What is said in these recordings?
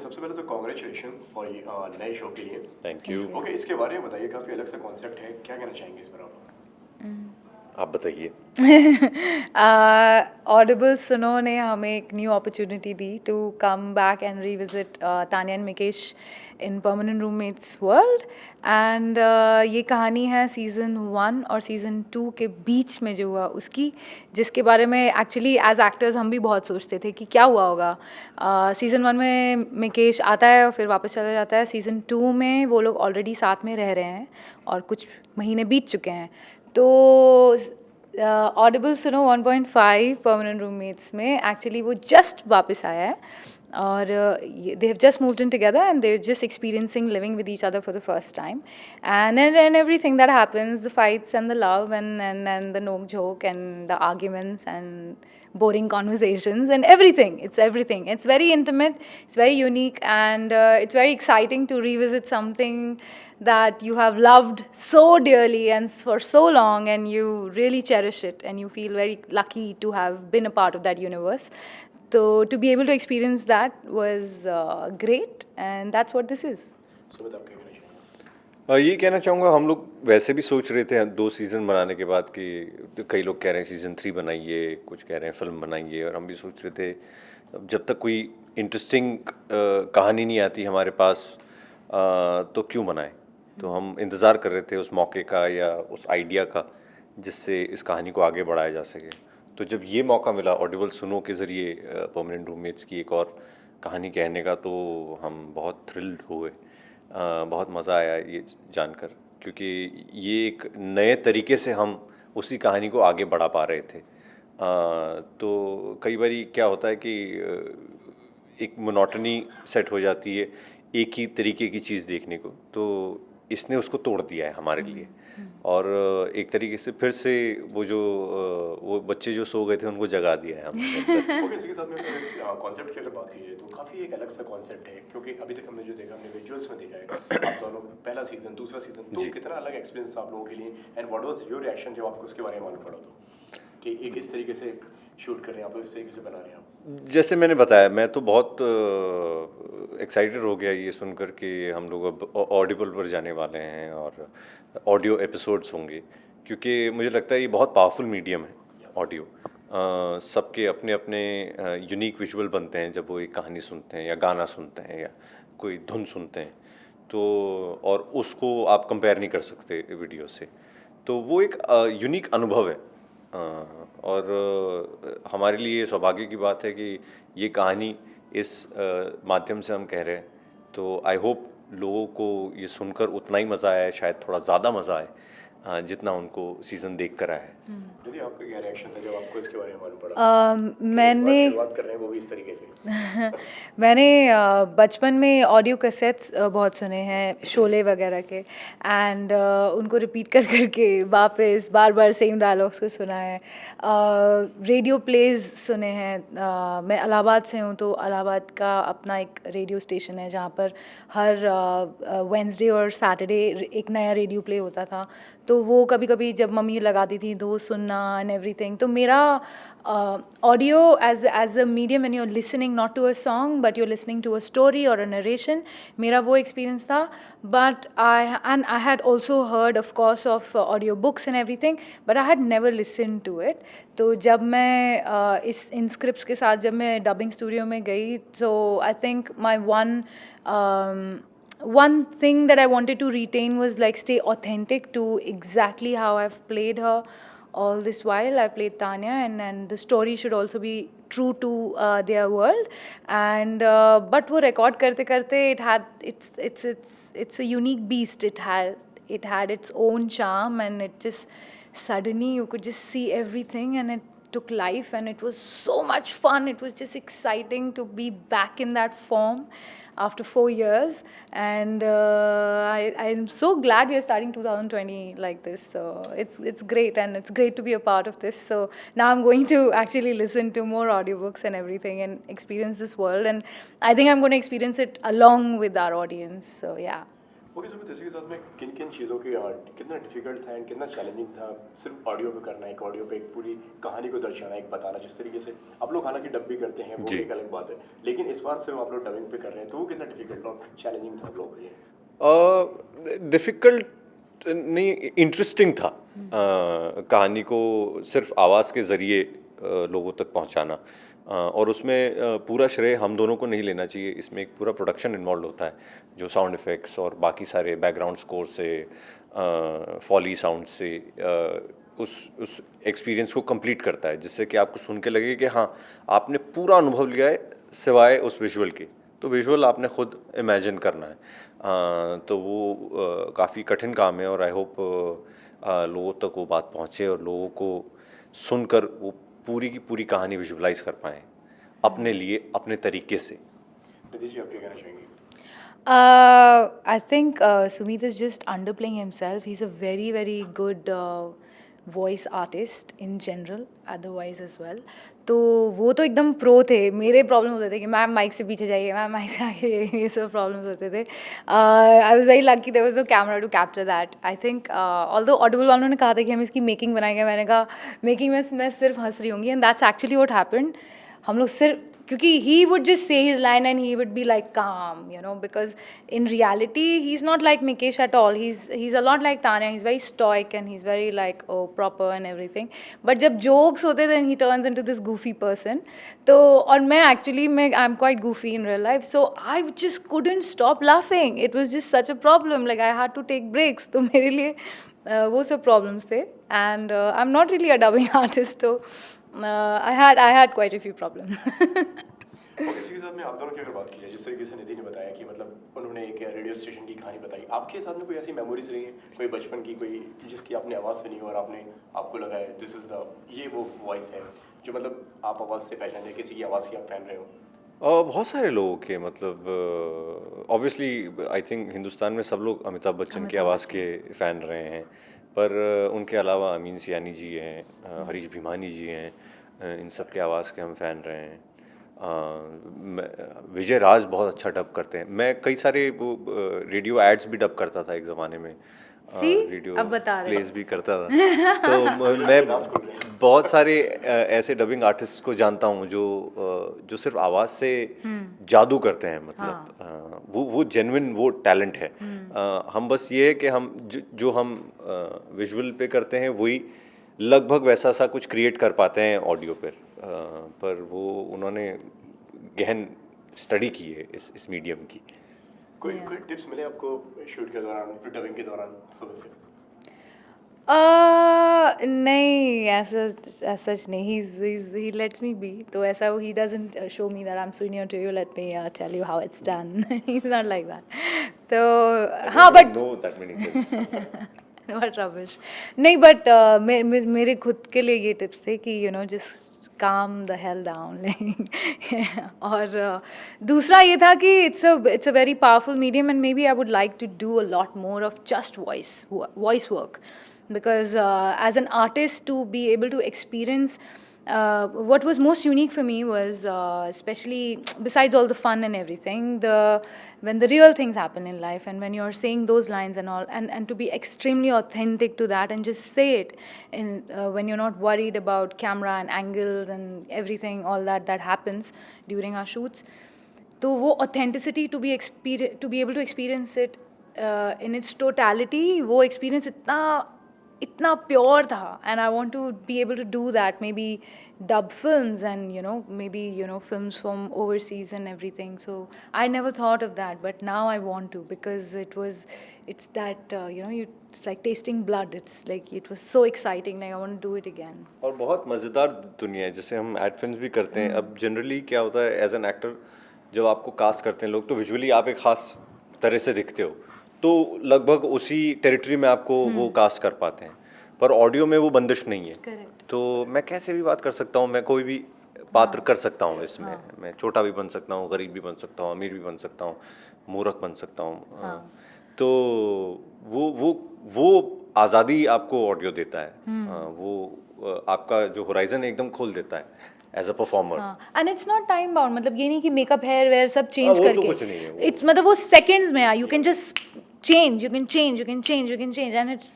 सबसे पहले तो कॉन्ग्रेचुलेशन फॉर नए शो के लिए। Thank you. ओके, इसके बारे में बताइए, काफ़ी अलग सा कॉन्सेप्ट है, क्या कहना चाहेंगे इस पर आप? आप बताइए। ऑडिबल सुनो ने हमें एक न्यू अपॉर्चुनिटी दी to come back and revisit Tania and Mikesh in permanent roommates world and ये कहानी है सीज़न 1 और सीज़न 2 के बीच में जो हुआ उसकी, जिसके बारे में एक्चुअली एज एक्टर्स हम भी बहुत सोचते थे कि क्या हुआ होगा। सीज़न 1 में मिकेश आता है और फिर वापस चला जाता है। सीज़न 2 में वो लोग ऑलरेडी साथ में रह रहे हैं और कुछ महीने बीत चुके हैं। तो ऑडिबल सुनो 1.5 परमानेंट रूममेट्स में एक्चुअली वो जस्ट वापस आया है और they have just moved in together and they are just experiencing living with each other for the first time and everything that happens, the fights and the love and the nook joke and the arguments and boring conversations and everything. It's very intimate, it's very unique, and it's very exciting to revisit something that you have loved so dearly and for so long, and you really cherish it and you feel very lucky to have been a part of that universe. So to be able to experience that was great, and that's what this is. Sumit, आप क्या कहना चाहेंगे? ये कहना चाहूँगा, हम लोग वैसे भी सोच रहे थे 2 सीज़न बनाने के बाद कि कई लोग कह रहे हैं सीज़न 3 बनाइए, कुछ कह रहे हैं फिल्म बनाइए, और हम भी सोच रहे थे जब तक कोई इंटरेस्टिंग कहानी नहीं आती हमारे पास तो क्यों बनाएं। तो हम इंतज़ार कर रहे थे उस मौके का या उस आइडिया का जिससे इस कहानी को आगे बढ़ाया जा सके। तो जब ये मौका मिला ऑडिबल सुनो के ज़रिए परमानेंट रूममेट्स की एक और कहानी कहने का, तो हम बहुत थ्रिल्ड हुए। बहुत मज़ा आया ये जानकर, क्योंकि ये एक नए तरीके से हम उसी कहानी को आगे बढ़ा पा रहे थे। तो कई बारी क्या होता है कि एक मोनोटनी सेट हो जाती है एक ही तरीके की चीज़ देखने को, तो इसने उसको तोड़ दिया है हमारे लिए। और एक तरीके से फिर से वो बच्चे जो सो गए थे उनको जगा दिया है हमने। ओके, इसी के साथ में अगर इस कॉन्सेप्ट की अगर बात की जाए तो काफ़ी एक अलग सा कॉन्सेप्ट है, क्योंकि अभी तक हमने जो देखा, हमने विजुअल्स में देखा है आप दोनों पहला सीज़न दूसरा सीज़न, तो कितना अलग एक्सपीरियंस था आप लोगों के लिए, and what was your reaction जब आपको उसके बारे में मालूम पड़ा तो कि एक इस तरीके से शूट कर रहे हैं आप, इस तरीके से बना रहे हैं आप? जैसे मैंने बताया, मैं तो बहुत एक्साइटेड हो गया ये सुनकर कि हम लोग अब ऑडिबल पर जाने वाले हैं और ऑडियो एपिसोड्स होंगे, क्योंकि मुझे लगता है ये बहुत पावरफुल मीडियम है ऑडियो। सबके अपने अपने यूनिक विजुअल बनते हैं जब वो एक कहानी सुनते हैं या गाना सुनते हैं या कोई धुन सुनते हैं, तो और उसको आप कंपेयर नहीं कर सकते वीडियो से, तो वो एक यूनिक अनुभव है। और हमारे लिए सौभाग्य की बात है कि ये कहानी इस माध्यम से हम कह रहे हैं, तो आई होप लोगों को ये सुनकर उतना ही मज़ा आया है, शायद थोड़ा ज़्यादा मज़ा आए जितना उनको सीज़न देख कर आया है। दीदी, आपका क्या रिएक्शन था जब आपको इसके बारे में मालूम पड़ा? मैंने शुरुआत कर रहे हैं वो भी इस तरीके से। मैंने बचपन में ऑडियो कैसेट्स बहुत सुने हैं शोले वगैरह के, एंड उनको रिपीट कर करके वापस बार बार सेम डायलॉग्स को सुना है। रेडियो प्लेज सुने हैं। मैं इलाहाबाद से हूँ, तो इलाहाबाद का अपना एक रेडियो स्टेशन है जहाँ पर हर वेंसडे और सैटरडे एक नया रेडियो प्ले होता था, तो वो कभी कभी जब मम्मी लगाती थी तो सुनना एंड एवरीथिंग। तो मेरा audio as a medium, when you are listening not to a song but you are listening to a story or a narration, मेरा वो एक्सपीरियंस था। But I had also heard of course of audio books and everything, but I had never listen to it. तो जब मैं इस इन scripts के साथ जब मैं डबिंग स्टूडियो में गई, so I think my one thing that I wanted to retain was like stay authentic to exactly how I've played her all this while. I've played Tanya, and the story should also be true to their world. And but वो record करते करते it's a unique beast. It had its own charm, and it just suddenly you could just see everything, and it took life, and it was so much fun. It was just exciting to be back in that form after 4 years, and I'm so glad we are starting 2020 like this. So it's great, and it's great to be a part of this. So now I'm going to actually listen to more audiobooks and everything and experience this world, and I think I'm going to experience it along with our audience. So yeah. Okay, Sumit, इसी के साथ में किन किन चीज़ों की कितना difficult था एंड कितना चैलेंजिंग था सिर्फ ऑडियो पे करना, एक ऑडियो पे एक पूरी कहानी को दर्शाना, एक बताना, जिस तरीके से आप लोग हालांकि डब भी करते हैं, वो जी। एक अलग बात है, लेकिन इस बार सिर्फ आप लोग डबिंग पे कर रहे हैं, तो वो कितना डिफिकल्ट और चैलेंजिंग था आप लोगों के लिए? डिफ़िकल्ट नहीं, इंटरेस्टिंग था कहानी को सिर्फ आवाज़ के ज़रिए लोगों तक पहुंचाना। और उसमें पूरा श्रेय हम दोनों को नहीं लेना चाहिए, इसमें एक पूरा प्रोडक्शन इन्वॉल्व होता है जो साउंड इफ़ेक्ट्स और बाकी सारे बैकग्राउंड स्कोर से फॉली साउंड से उस एक्सपीरियंस को कंप्लीट करता है, जिससे कि आपको सुन के लगे कि हाँ आपने पूरा अनुभव लिया है सिवाय उस विजुअल के। तो विजुअल आपने खुद इमेजिन करना है, तो वो काफ़ी कठिन काम है और आई होप लोगों तक वो बात पहुँचे और लोगों को सुनकर वो पूरी की पूरी कहानी विजुअलाइज कर पाएँ अपने लिए, अपने तरीके से। निधि जी, आप क्या कहना चाहेंगे? I think Sumit is just underplaying himself. He's a very, very good voice artist in general, otherwise as well. तो वो तो एकदम प्रो थे. मेरे प्रॉब्लम होते थे कि मैम माइक से पीछे जाइए, मैम माइक से आगे, ये सब प्रॉब्लम्स होते थे. I was very lucky there was no camera to capture that. I think although Audible वालों ने कहा था कि हम इसकी मेकिंग बनाएंगे, मैंने कहा मेकिंग में मैं सिर्फ हंस रही होंगी, and that's actually what happened. हम लोग सिर्फ क्योंकि he would just say his line and he would be like calm, you know, because in reality he's not like Mikesh at all. He's a lot like Tanya. He's very stoic and he's very like proper and everything. But जब jokes होते then he turns into this goofy person. तो और मैं actually I'm quite goofy in real life, so I just couldn't stop laughing. It was just such a problem. Like I had to take breaks. तो मेरे लिए वो सब problems थे. And I'm not really a dubbing artist, so I had quite a few problems. Okay, इसी के साथ में आप दोनों की अगर बात की जाए, जिस तरीके से निधि ने बताया कि मतलब उन्होंने एक रेडियो स्टेशन की कहानी बताई, आपके साथ में कोई ऐसी मेमोरीज रही है, कोई बचपन की, कोई जिसकी आपने आवाज़ सुनी हो और आपको लगा है दिस इज़ द ये वो वॉइस है जो मतलब आप आवाज़ से पहचान जाए, किसी की आवाज़ की आप फैन रहे हो? बहुत सारे लोगों के मतलब ऑब्वियसली आई थिंक हिंदुस्तान में सब लोग अमिताभ बच्चन की आवाज़ के फ़ैन रहे हैं, पर उनके अलावा अमीन सियानी जी हैं, हरीश भीमानी जी हैं, इन सब के आवाज़ के हम फ़ैन रहे हैं। विजय राज बहुत अच्छा डब करते हैं। मैं कई सारे वो रेडियो एड्स भी डब करता था एक ज़माने में, रेडियो अब बता रहे प्लेस भी करता था। तो मैं बहुत सारे ऐसे डबिंग आर्टिस्ट को जानता हूँ जो सिर्फ आवाज़ से जादू करते हैं, मतलब वो जेन्युइन वो टैलेंट है। हम बस ये है कि हम जो हम विजुअल पे करते हैं वही लगभग वैसा सा कुछ क्रिएट कर पाते हैं ऑडियो पर वो उन्होंने गहन स्टडी की है इस मीडियम की। कोई टिप्स मिले आपको शूट के दौरान, डबिंग के दौरान सुबह से? नहीं, ऐसा सच नहीं. He lets me be. तो ऐसा he doesn't show me that I'm senior to you. Let me tell you how it's done. He's not like that. तो हाँ, but know that many tips. what rubbish. नहीं, but मेरे खुद के लिए ये टिप्स थे कि you know just calm the hell down. और दूसरा ये था कि it's a very powerful medium and maybe I would like to do a lot more of just voice work, because as an artist to be able to experience what was most unique for me was especially besides all the fun and everything, when the real things happen in life and when you're saying those lines and all, and to be extremely authentic to that and just say it in when you're not worried about camera and angles and everything, all that happens during our shoots. तो वो authenticity to be able to experience it in its totality, वो experience इतना pure था, and I want to be able to do that, maybe dub films and maybe films from overseas and everything. So I never thought of that, but now I want to, because it's that it's like tasting blood. It's like it was so exciting, like I want to do it again. और बहुत मज़ेदार दुनिया है, जैसे हम ad films भी करते हैं। अब जनरली क्या होता है, एज एन एक्टर जब आपको कास्ट करते हैं लोग, तो विजुअली आप एक ख़ास तरह से दिखते हो, तो लगभग उसी टेरिटरी में आपको वो कास्ट कर पाते हैं, पर ऑडियो में वो बंदिश नहीं है। Correct. तो मैं कैसे भी बात कर सकता हूँ, मैं कोई भी पात्र कर सकता हूँ इसमें। मैं छोटा भी बन सकता हूँ, गरीब भी बन सकता हूँ, अमीर भी बन सकता हूँ, मूर्ख बन सकता हूँ। तो वो आज़ादी आपको ऑडियो देता है, वो आपका जो होराइजन एकदम खोल देता है as a performer. And it's not time bound, मतलब ये नहीं कि मेकअप हेयर वेयर सब चेंज वो तो करके, कुछ नहीं है वो। इट्स मतलब वो सेकंड्स में, you can just change, you can change, you can change, you can change, and it's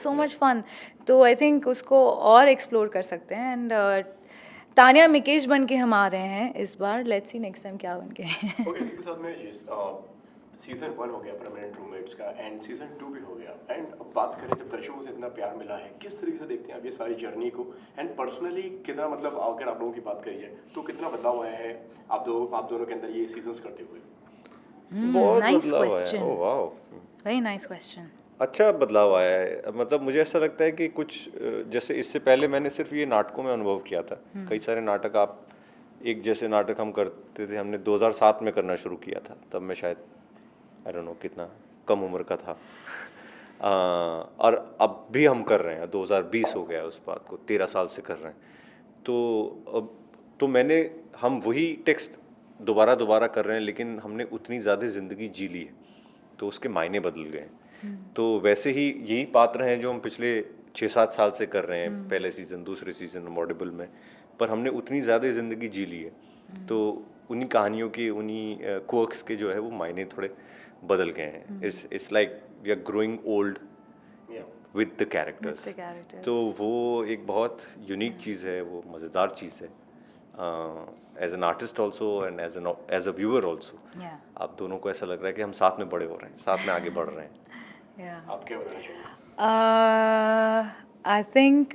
so much fun. तो I think उसको और explore कर सकते हैं, and तानिया मिकेश बन के हम आ रहे हैं इस बार. लेट्स सी नेक्स्ट टाइम क्या बन के. ओके, इसके साथ में ये सीजन 1 हो गया परमानेंट रूममेट्स का, एंड सीजन 2 भी हो गया. एंड अब बात करें, जब दर्शकों से इतना प्यार मिला है, किस तरीके से देखते हैं आप ये सारी जर्नी को, एंड पर्सनली कितना, मतलब अगर आप लोगों की बात करी जाए तो कितना बदलाव आया है आप दोनों के अंदर ये सीजन्स करते हुए? बहुत nice बदलाव आया है. question. Oh wow, Very nice question. अच्छा बदलाव आया है. मतलब मुझे ऐसा लगता है कि कुछ जैसे इससे पहले मैंने सिर्फ ये नाटकों में अनुभव किया था. कई सारे नाटक, आप एक जैसे नाटक हम करते थे, हमने 2007 में करना शुरू किया था. तब मैं शायद आई डोंट नो कितना कम उम्र का था. और अब भी हम कर रहे हैं. 2020 हो गया उस बात को, 13 साल से कर रहे हैं. तो हम वही टेक्स्ट दोबारा कर रहे हैं, लेकिन हमने उतनी ज़्यादा ज़िंदगी जी ली है, तो उसके मायने बदल गए हैं. तो वैसे ही यही पात्र हैं जो हम पिछले 6-7 साल से कर रहे हैं, पहले सीज़न, दूसरे सीज़न मॉडेबल में, पर हमने उतनी ज़्यादा ज़िंदगी जी ली है. तो उन्हीं कहानियों के, उन्हीं क्वर्क्स के जो है वो मायने थोड़े बदल गए हैं. It's like we are growing old with the characters. तो वो एक बहुत यूनिक चीज़ है, वो मज़ेदार चीज़ है. As an artist also and as a viewer also, आप दोनों को ऐसा लग रहा है कि हम साथ में बड़े हो रहे हैं, साथ में आगे बढ़ रहे हैं. आप क्या बताना चाहिए? आई थिंक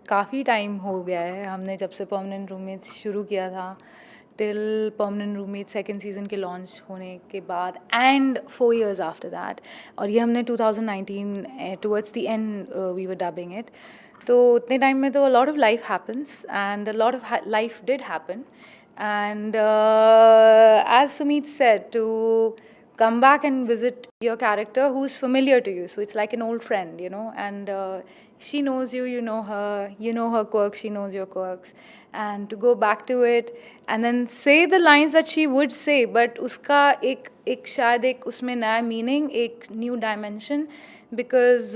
काफ़ी टाइम हो गया है हमने जब से परमानेंट रूममेट्स शुरू किया था till permanent roommate second season के लॉन्च होने के बाद, एंड 4 years आफ्टर दैट. और ये हमने 2019 towards the end we were dubbing it. तो उतने टाइम में तो a lot of life happens, and a lot of life did happen. And as Sumit said, to come back and visit your character who's familiar to you, so it's like an old friend, you know, and she knows you, you know her quirks, she knows your quirks, and to go back to it and then say the lines that she would say, but uska ek shayad ek usme naya meaning, ek new dimension, because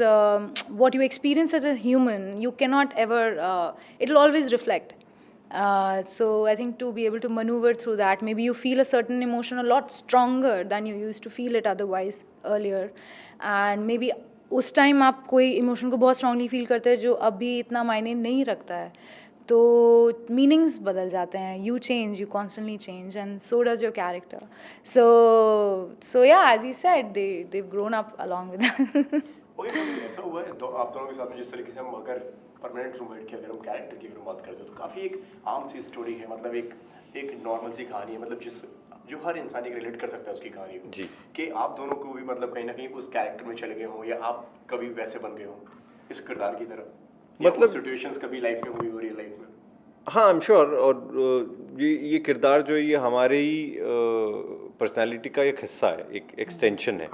what you experience as a human, you cannot ever, it'll always reflect. So I think to be able to maneuver through that, maybe you feel a certain emotion a lot stronger than you used to feel it otherwise earlier, and maybe उस time आप कोई emotion को बहुत strongly feel करते हैं जो अभी इतना मायने नहीं रखता है, तो मीनिंग्स बदल जाते हैं. You change, you constantly change, and so does your character. So yeah, as you said, they've grown up along with that. Okay, कभी ऐसा हुआ है आप दोनों के साथ में, जिस तरीके से हम अगर परमानेंट रूममेट की अगर हम कैरेक्टर की अगर बात करते हैं, तो काफ़ी एक आम सी स्टोरी है, मतलब एक नॉर्मल सी कहानी है, मतलब जो हर इंसान एक रिलेट कर सकता है उसकी कहानी को. जी. कि आप दोनों को भी मतलब कहीं ना कहीं उस कैरेक्टर में चले गए हों, या आप कभी वैसे बन गए हों इस किरदार की तरह, मतलब सिचुएशंस कभी लाइफ में हुई हो, रियल लाइफ में. हाँ, आई एम श्योर. और ये किरदार जो है, ये हमारे ही पर्सनालिटी का एक हिस्सा है, एक एक्सटेंशन है.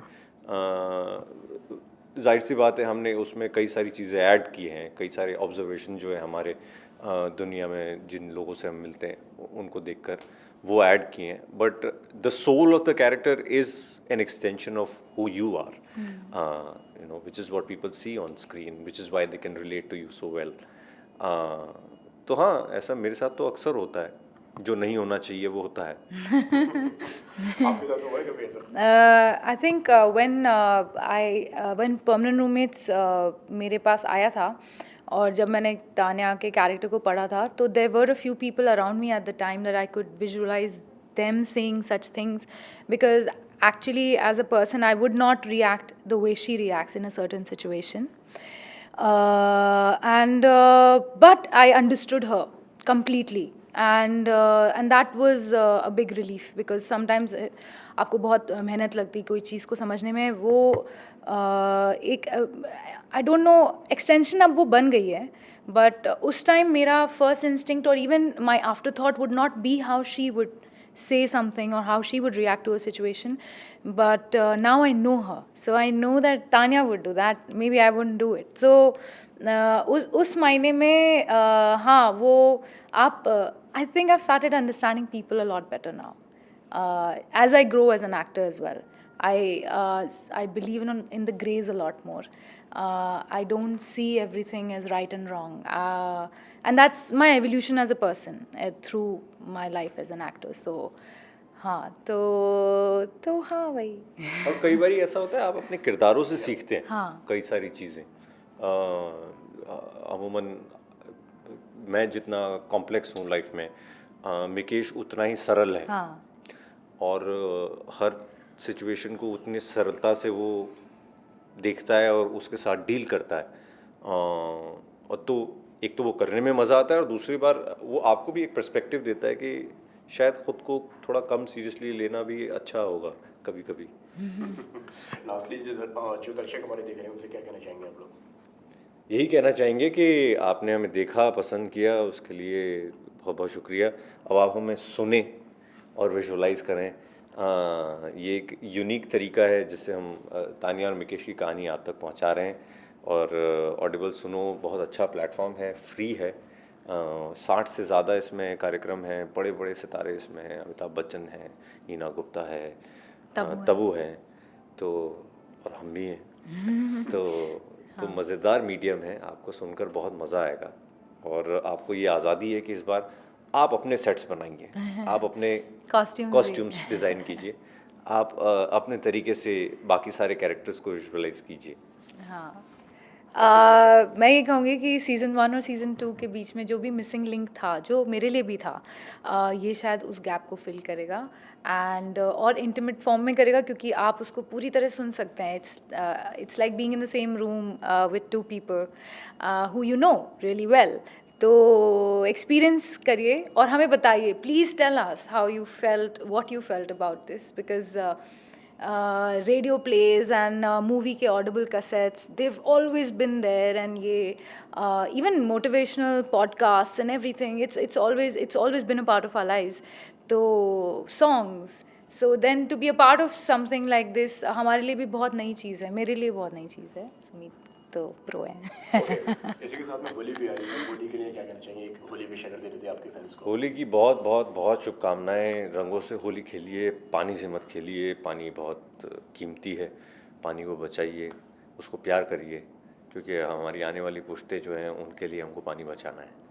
जाहिर सी बात है, हमने उसमें कई सारी चीज़ें ऐड की हैं, कई सारे ऑब्जर्वेशन जो है हमारे दुनिया में जिन लोगों से हम मिलते हैं उनको देखकर वो ऐड किए हैं. But the soul of the character is an extension of who you are, you know, which is what people see on screen, which is why they can relate to you so well. तो हाँ, ऐसा मेरे साथ तो अक्सर होता है, जो नहीं होना चाहिए वो होता है. आपके साथ हुआ है कभी ऐसा? I think when permanent roommates मेरे पास आया था, और जब मैंने तान्या के कैरेक्टर को पढ़ा था, तो there were a few people around me at the time that I could visualize them saying such things, because actually as a person I would not react the way she reacts in a certain situation. But I understood her completely, and that was a big relief, because sometimes आपको बहुत मेहनत लगती कोई चीज़ को समझने में. वो एक आई डोंट नो, एक्सटेंशन अब वो बन गई है, बट उस टाइम मेरा फर्स्ट इंस्टिंक्ट और even my after thought would not be how she would say something or how she would react to a situation, but now I know her, so I know that Tanya would do that, maybe I wouldn't do it. So उस मायने में हाँ, वो आप I think I've started understanding people a lot better now, as I grow as an actor as well. I believe in the grays a lot more. I don't see everything as right and wrong, and that's my evolution as a person through my life as an actor. So हाँ तो हाँ वही और कई बार ऐसा होता है आप अपने किरदारों से सीखते हैं हाँ। कई सारी चीज़ें। अमूमन मैं जितना कॉम्प्लेक्स हूँ लाइफ में, मिकेश उतना ही सरल है हाँ और हर सिचुएशन को उतनी सरलता से वो देखता है और उसके साथ डील करता है। और तो एक तो वो करने में मज़ा आता है और दूसरी बार वो आपको भी एक पर्सपेक्टिव देता है कि शायद ख़ुद को थोड़ा कम सीरियसली लेना भी अच्छा होगा कभी कभी। लास्टली जो दर्शक हमारे देख रहे हैं उनसे क्या कहना चाहेंगे आप लोग? यही कहना चाहेंगे कि आपने हमें देखा, पसंद किया, उसके लिए बहुत बहुत शुक्रिया। अब आप हमें सुने और विजुलाइज करें। ये एक यूनिक तरीका है जिससे हम तानिया और मिकेश की कहानी आप तक पहुंचा रहे हैं। और ऑडिबल सुनो बहुत अच्छा प्लेटफॉर्म है, फ्री है। 60 से ज़्यादा इसमें कार्यक्रम हैं, बड़े बड़े सितारे इसमें हैं, अमिताभ बच्चन हैं, नीना गुप्ता है, तबू है, तो और हम भी हैं। तो मज़ेदार मीडियम है, आपको सुनकर बहुत मज़ा आएगा। और आपको ये आज़ादी है कि इस बार आप अपने सेट्स बनाइए, आप अपने कॉस्ट्यूम्स डिज़ाइन कीजिए, आप अपने तरीके से बाकी सारे कैरेक्टर्स को विजुअलाइज कीजिए। हाँ मैं ये कहूँगी कि सीज़न 1 और सीज़न 2 के बीच में जो भी मिसिंग लिंक था, जो मेरे लिए भी था, ये शायद उस गैप को फिल करेगा एंड और इंटीमेट फॉर्म में करेगा, क्योंकि आप उसको पूरी तरह सुन सकते हैं। It's like being in the same room with 2 people who you know really well. तो एक्सपीरियंस करिए और हमें बताइए, please tell us how you felt, what you felt about this, because radio plays and movie के audible cassettes, they've always been there, and ये even motivational podcasts and everything, it's always been a part of our lives. तो songs, so then to be a part of something like this हमारे लिए भी बहुत नई चीज़ है, मेरे लिए बहुत नई चीज़ है। सुमीत तो प्रो है। इसी के साथ में होली भी आ रही है, होली के लिए क्या कहना चाहिए? एक होली विश अगर दे देते आपके फैंस को। होली की बहुत बहुत बहुत शुभकामनाएं। रंगों से होली खेलिए, पानी से मत खेलिए। पानी बहुत कीमती है, पानी को बचाइए, उसको प्यार करिए, क्योंकि हमारी आने वाली पुश्तें जो हैं उनके लिए हमको पानी बचाना है।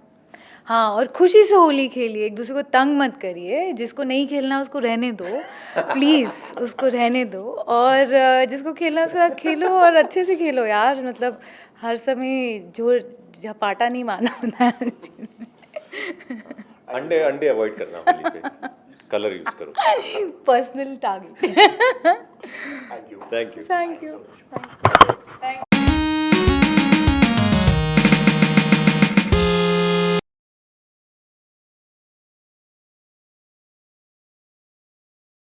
हाँ, और खुशी से होली खेलिए, एक दूसरे को तंग मत करिए। जिसको नहीं खेलना उसको रहने दो, प्लीज़ उसको रहने दो, और जिसको खेलना है उसके साथ खेलो और अच्छे से खेलो यार। मतलब हर समय जो झपाटा नहीं मारना होता है। अंडे अवॉइड करना होली पे, कलर यूज करो। Personal target. Thank you. Thank you. Thank you.